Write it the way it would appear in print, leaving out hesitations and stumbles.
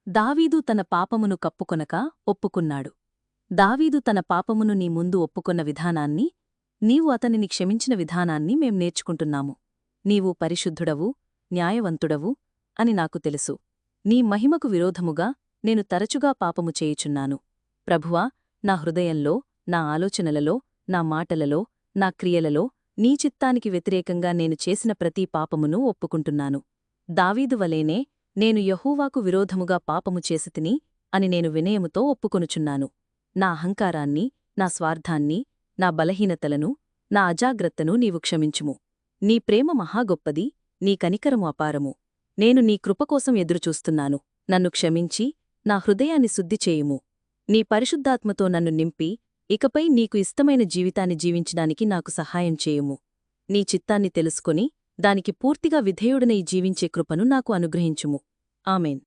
దావీదు తన పాపమును కప్పుకొనక ఒప్పుకున్నాడు. దావీదు తన పాపమును నీ ముందు ఒప్పుకొన్న విధానాన్ని, నీవు అతనిని క్షమించిన విధానాన్ని మేం నేర్చుకుంటున్నాము. నీవు పరిశుద్ధుడవు, న్యాయవంతుడవు అని నాకు తెలుసు. నీ మహిమకు విరోధముగా నేను తరచుగా పాపము చేయుచున్నాను. ప్రభువా, నా హృదయంలో, నా ఆలోచనలలో, నా మాటలలో, నా క్రియలలో నీ చిత్తానికి వ్యతిరేకంగా నేను చేసిన ప్రతి పాపమును ఒప్పుకుంటున్నాను. దావీదు వలేనే నేను యెహోవాకు విరోధముగా పాపము చేసితిని అని నేను వినయముతో ఒప్పుకొనుచున్నాను. నా అహంకారాన్ని, నా స్వార్థాన్ని, నా బలహీనతలను, నా అజాగ్రత్తను నీవు క్షమించుము. నీ ప్రేమ మహాగొప్పది, నీ కనికరము అపారము. నేను నీ కృపకోసం ఎదురుచూస్తున్నాను. నన్ను క్షమించి, నా హృదయాన్ని శుద్ధి చేయుము. నీ పరిశుద్ధాత్మతో నన్ను నింపి, ఇకపై నీకు ఇష్టమైన జీవితాన్ని జీవించడానికి నాకు సహాయం చేయుము. నీ చిత్తాన్ని తెలుసుకొని, దానికి పూర్తిగా విధేయుడనై జీవించే కృపను నాకు అనుగ్రహించుము. ఆమేన్.